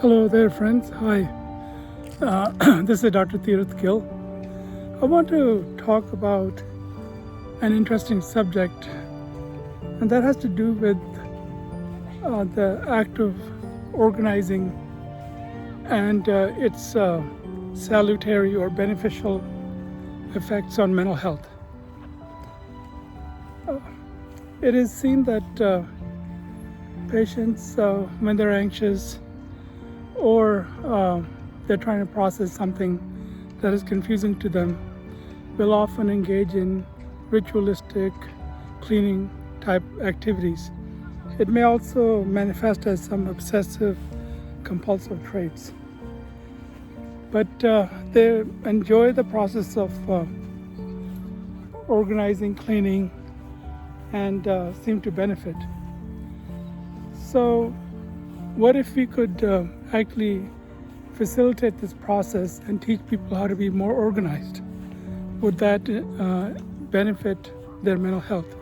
Hello there, friends. Hi. This is Dr. Tirath Gill. I want to talk about an interesting subject, and that has to do with the act of organizing and its salutary or beneficial effects on mental health. It is seen that patients, when they're anxious or they're trying to process something that is confusing to them, will often engage in ritualistic cleaning type activities. It may also manifest as some obsessive compulsive traits. But they enjoy the process of organizing, cleaning, and seem to benefit. So what if we could actually facilitate this process and teach people how to be more organized? Would that benefit their mental health?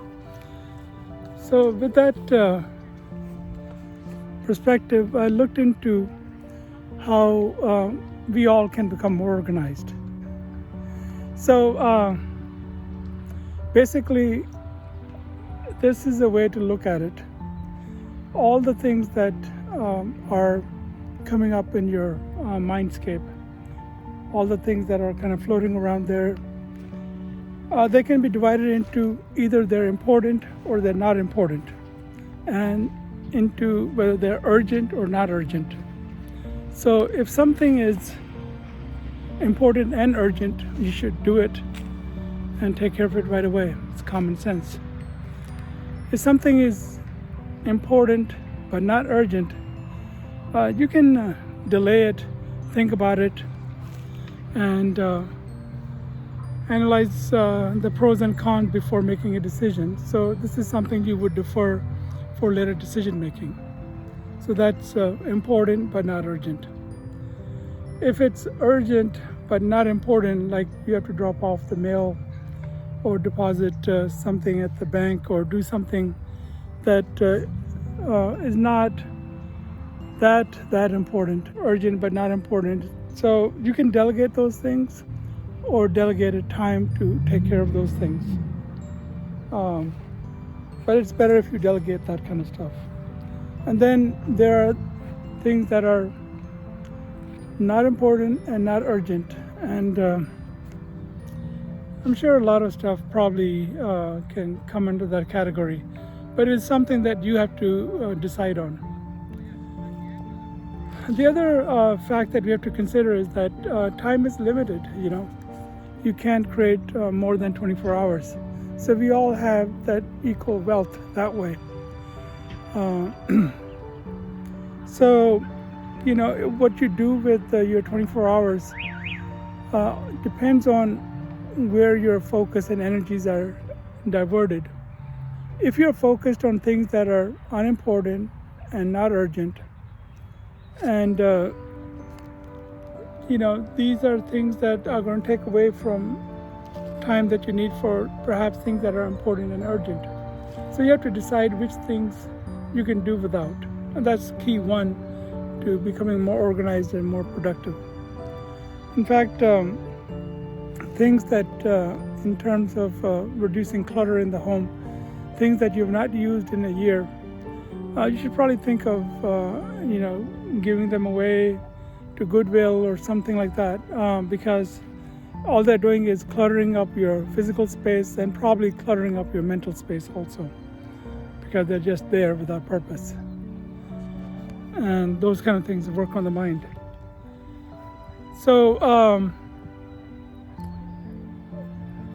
So with that perspective, I looked into how we all can become more organized. So basically, this is a way to look at it. All the things that are coming up in your mindscape, all the things that are kind of floating around there, they can be divided into either they're important or they're not important, and into whether they're urgent or not urgent. So if something is important and urgent, you should do it and take care of it right away. It's common sense. If something is important but not urgent, you can delay it, think about it, and analyze the pros and cons before making a decision. So this is something you would defer for later decision making. So that's important but not urgent. If it's urgent but not important, like you have to drop off the mail or deposit something at the bank or do something that is not that important, urgent but not important. So you can delegate those things or delegate a time to take care of those things. But it's better if you delegate that kind of stuff. And then there are things that are not important and not urgent. And I'm sure a lot of stuff probably can come under that category, but it's something that you have to decide on. The other fact that we have to consider is that time is limited. You can't create more than 24 hours. So we all have that equal wealth that way. So, what you do with your 24 hours depends on where your focus and energies are diverted. If you're focused on things that are unimportant and not urgent, and these are things that are going to take away from time that you need for perhaps things that are important and urgent. So you have to decide which things you can do without. And that's key one to becoming more organized and more productive. In fact, things that in terms of reducing clutter in the home, things that you've not used in a year, you should probably think of giving them away to Goodwill or something like that, because all they're doing is cluttering up your physical space and probably cluttering up your mental space also, because they're just there without purpose. And those kind of things work on the mind. So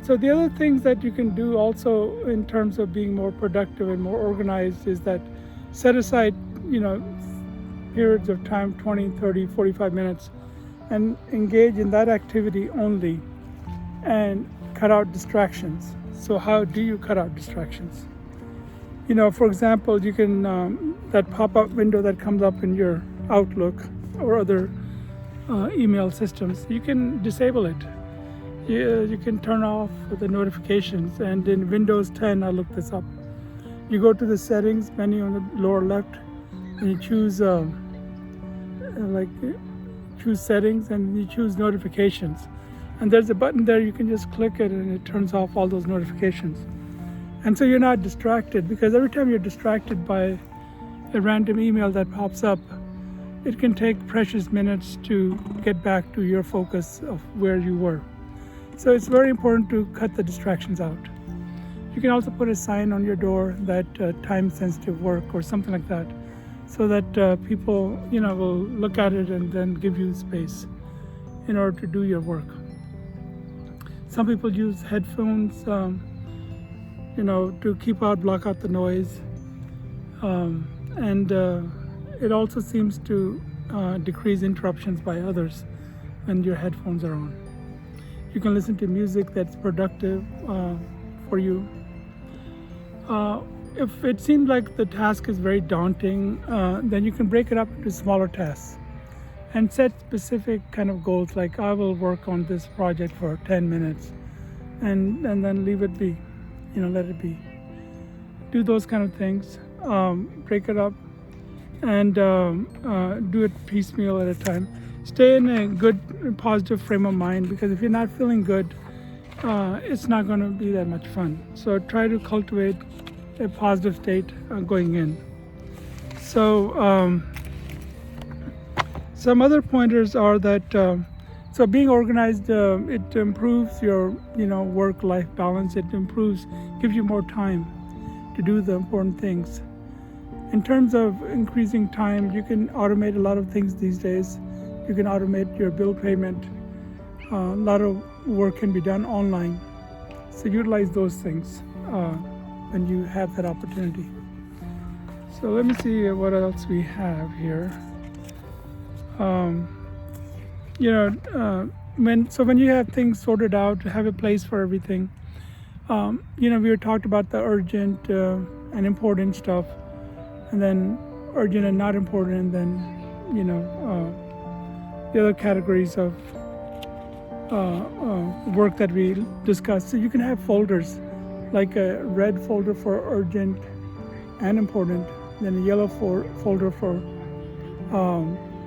the other things that you can do also in terms of being more productive and more organized is that set aside, periods of time, 20, 30, 45 minutes, and engage in that activity only and cut out distractions. So how do you cut out distractions? For example, you can, that pop-up window that comes up in your Outlook or other email systems, you can disable it. You can turn off the notifications, and in Windows 10, I looked this up. You go to the settings menu on the lower left, and you choose choose settings, and you choose notifications. And there's a button there, you can just click it and it turns off all those notifications. And so you're not distracted, because every time you're distracted by a random email that pops up, it can take precious minutes to get back to your focus of where you were. So it's very important to cut the distractions out. You can also put a sign on your door that time-sensitive work or something like that, so that people, will look at it and then give you space in order to do your work. Some people use headphones, to block out the noise, and it also seems to decrease interruptions by others when your headphones are on. You can listen to music that's productive for you. If it seems like the task is very daunting, then you can break it up into smaller tasks and set specific kind of goals, like I will work on this project for 10 minutes and then leave it be, let it be. Do those kind of things, break it up and do it piecemeal at a time. Stay in a good, positive frame of mind, because if you're not feeling good, it's not going to be that much fun. So try to cultivate a positive state going in. So some other pointers are that so being organized, it improves your work-life balance. It gives you more time to do the important things. In terms of increasing time, you can automate a lot of things these days. You can automate your bill payment. A lot of work can be done online. So utilize those things when you have that opportunity. So let me see what else we have here. When you have things sorted out, have a place for everything. We talked about the urgent and important stuff, and then urgent and not important, and then the other categories of work that we discussed. So you can have folders, like a red folder for urgent and important, then a yellow folder for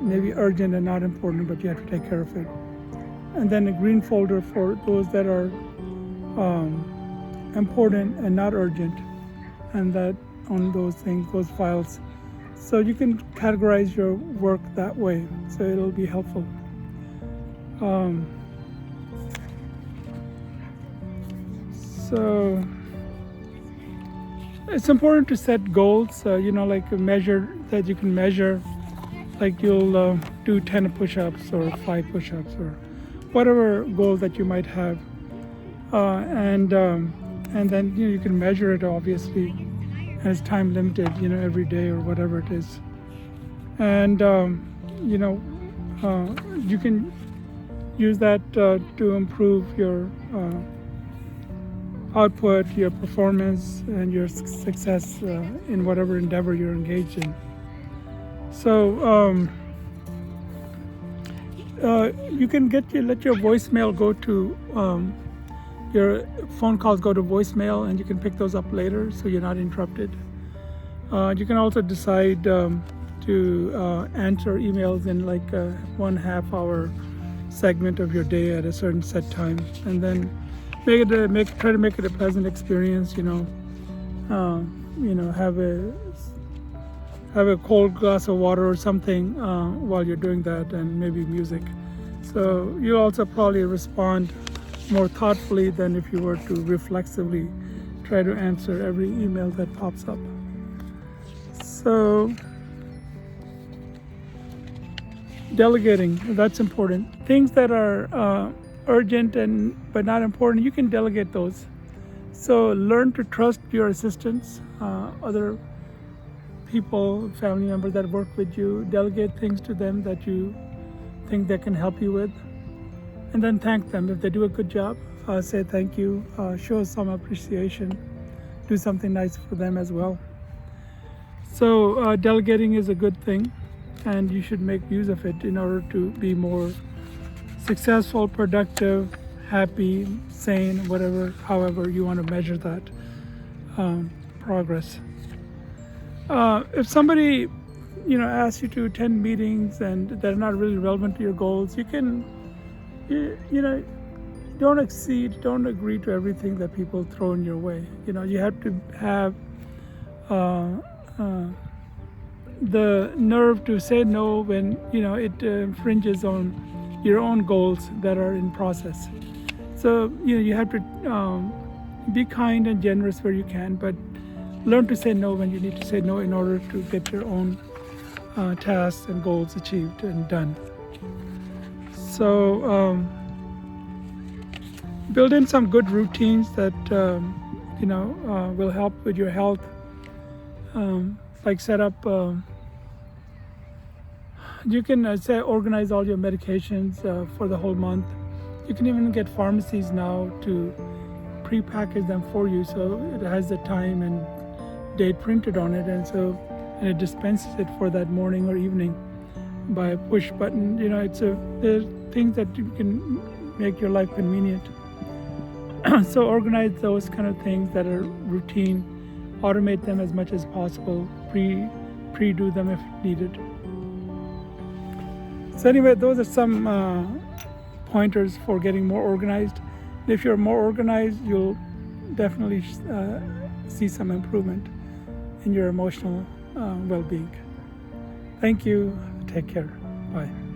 maybe urgent and not important, but you have to take care of it, and then a green folder for those that are important and not urgent, and that on those things, those files. So you can categorize your work that way, so it'll be helpful. So it's important to set goals, like a measure that you can measure, like you'll do 10 push-ups or 5 push-ups or whatever goal that you might have, and then you can measure it, obviously, and it's time limited, every day or whatever it is, and you can use that to improve your output, your performance, and your success in whatever endeavor you're engaged in. So you can let your voicemail go to your phone calls go to voicemail, and you can pick those up later so you're not interrupted. You can also decide to answer emails in like a 1/2 hour segment of your day at a certain set time, and then try to make it a pleasant experience. Have a cold glass of water or something while you're doing that, and maybe music. So you'll also probably respond more thoughtfully than if you were to reflexively try to answer every email that pops up. So delegating, that's important. Things that are urgent but not important, you can delegate those. So learn to trust your assistants, other people, family members that work with you. Delegate things to them that you think they can help you with, and then thank them. If they do a good job, say thank you, show some appreciation, do something nice for them as well. So delegating is a good thing, and you should make use of it in order to be more successful, productive, happy, sane, however you want to measure that progress. If somebody asks you to attend meetings and that are not really relevant to your goals, you can, don't agree to everything that people throw in your way. You have to have the nerve to say no when it infringes on your own goals that are in process. So you have to be kind and generous where you can, but learn to say no when you need to say no in order to get your own tasks and goals achieved and done. So build in some good routines that will help with your health. Like set up, you can say organize all your medications for the whole month. You can even get pharmacies now to pre-package them for you, so it has the time and date printed on it, and it dispenses it for that morning or evening by a push button. There's things that you can make your life convenient. So organize those kind of things that are routine, automate them as much as possible, pre-do them if needed. So anyway, those are some pointers for getting more organized. If you're more organized, you'll definitely see some improvement in your emotional well-being. Thank you. Take care. Bye.